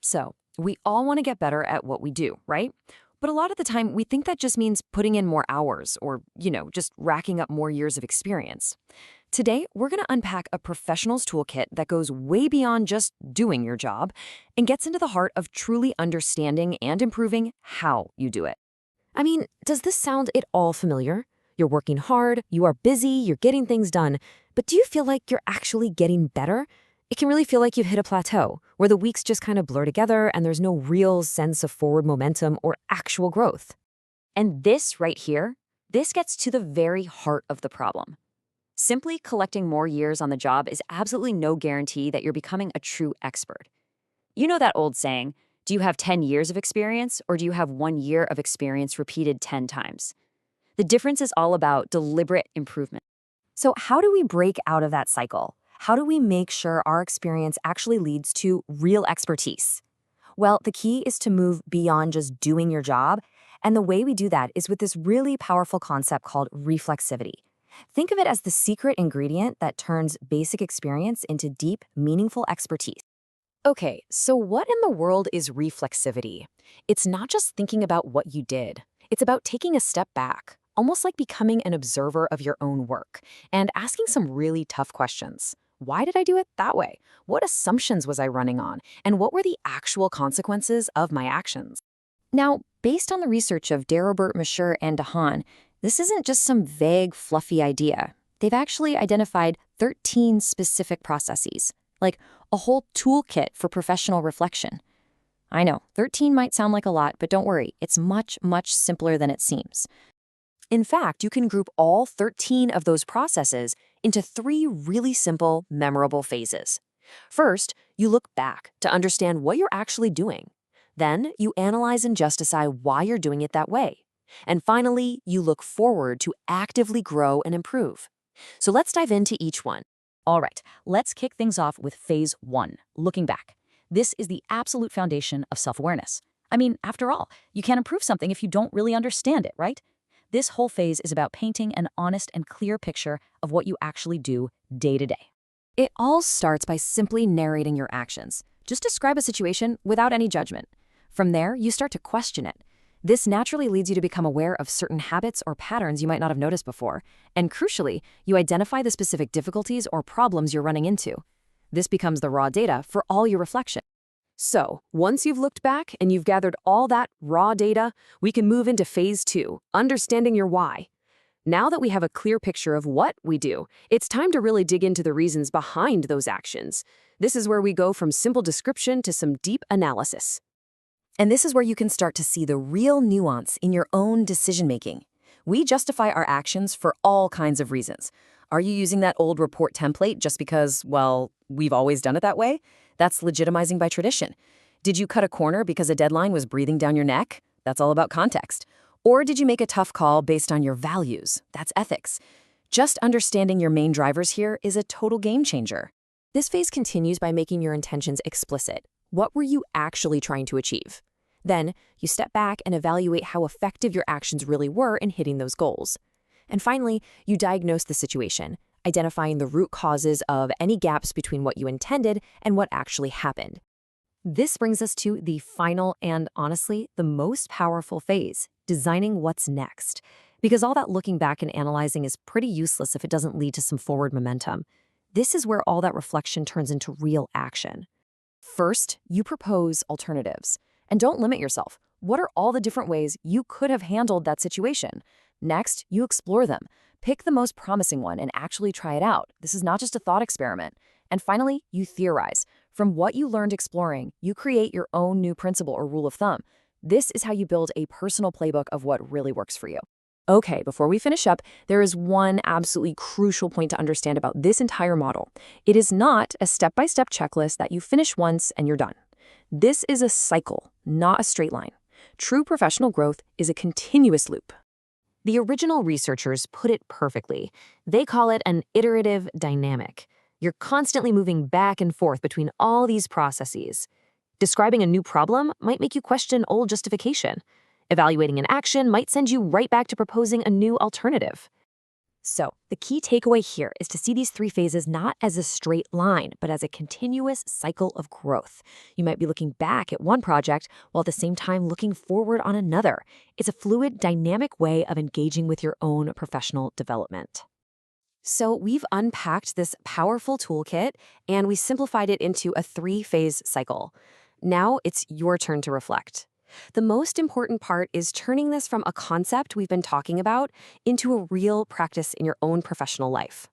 So, we all want to get better at what we do, right? But a lot of the time, we think that just means putting in more hours or, just racking up more years of experience. Today, we're going to unpack a professional's toolkit that goes way beyond just doing your job and gets into the heart of truly understanding and improving how you do it. I mean, does this sound at all familiar? You're working hard, you are busy, you're getting things done, but do you feel like you're actually getting better? It can really feel like you've hit a plateau, where the weeks just kind of blur together and there's no real sense of forward momentum or actual growth. And this right here, this gets to the very heart of the problem. Simply collecting more years on the job is absolutely no guarantee that you're becoming a true expert. You know that old saying, do you have 10 years of experience or do you have 1 year of experience repeated 10 times? The difference is all about deliberate improvement. So how do we break out of that cycle? How do we make sure our experience actually leads to real expertise? Well, the key is to move beyond just doing your job, and the way we do that is with this really powerful concept called reflexivity. Think of it as the secret ingredient that turns basic experience into deep, meaningful expertise. Okay, so what in the world is reflexivity? It's not just thinking about what you did. It's about taking a step back, almost like becoming an observer of your own work, and asking some really tough questions. Why did I do it that way? What assumptions was I running on? And what were the actual consequences of my actions? Now, based on the research of Derobertmasure and Dehon, this isn't just some vague, fluffy idea. They've actually identified 13 specific processes, like a whole toolkit for professional reflection. I know, 13 might sound like a lot, but don't worry, it's much, much simpler than it seems. In fact, you can group all 13 of those processes into 3 really simple, memorable phases. First, you look back to understand what you're actually doing. Then, you analyze and justify why you're doing it that way. And finally, you look forward to actively grow and improve. So let's dive into each one. All right, let's kick things off with phase 1, looking back. This is the absolute foundation of self-awareness. I mean, after all, you can't improve something if you don't really understand it, right? This whole phase is about painting an honest and clear picture of what you actually do day to day. It all starts by simply narrating your actions. Just describe a situation without any judgment. From there, you start to question it. This naturally leads you to become aware of certain habits or patterns you might not have noticed before. And crucially, you identify the specific difficulties or problems you're running into. This becomes the raw data for all your reflection. So, once you've looked back and you've gathered all that raw data, we can move into phase 2, understanding your why. Now that we have a clear picture of what we do, it's time to really dig into the reasons behind those actions. This is where we go from simple description to some deep analysis. And this is where you can start to see the real nuance in your own decision-making. We justify our actions for all kinds of reasons. Are you using that old report template just because, well, we've always done it that way? That's legitimizing by tradition. Did you cut a corner because a deadline was breathing down your neck? That's all about context. Or did you make a tough call based on your values? That's ethics. Just understanding your main drivers here is a total game changer. This phase continues by making your intentions explicit. What were you actually trying to achieve? Then, you step back and evaluate how effective your actions really were in hitting those goals. And finally, you diagnose the situation, identifying the root causes of any gaps between what you intended and what actually happened. This brings us to the final and, honestly, the most powerful phase, designing what's next. Because all that looking back and analyzing is pretty useless if it doesn't lead to some forward momentum. This is where all that reflection turns into real action. First, you propose alternatives. And don't limit yourself. What are all the different ways you could have handled that situation? Next, you explore them. Pick the most promising one and actually try it out. This is not just a thought experiment. And finally, you theorize. From what you learned exploring, you create your own new principle or rule of thumb. This is how you build a personal playbook of what really works for you. Okay, before we finish up, there is one absolutely crucial point to understand about this entire model. It is not a step-by-step checklist that you finish once and you're done. This is a cycle, not a straight line. True professional growth is a continuous loop. The original researchers put it perfectly. They call it an iterative dynamic. You're constantly moving back and forth between all these processes. Describing a new problem might make you question old justification. Evaluating an action might send you right back to proposing a new alternative. So, the key takeaway here is to see these three phases not as a straight line, but as a continuous cycle of growth. You might be looking back at one project while at the same time looking forward on another. It's a fluid, dynamic way of engaging with your own professional development. So, we've unpacked this powerful toolkit and we simplified it into a three-phase cycle. Now it's your turn to reflect. The most important part is turning this from a concept we've been talking about into a real practice in your own professional life.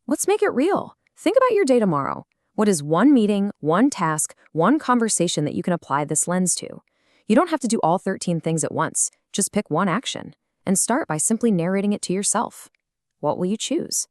Let's make it real. Think about your day tomorrow. What is one meeting, one task, one conversation that you can apply this lens to? You don't have to do all 13 things at once. Just pick one action and start by simply narrating it to yourself. What will you choose?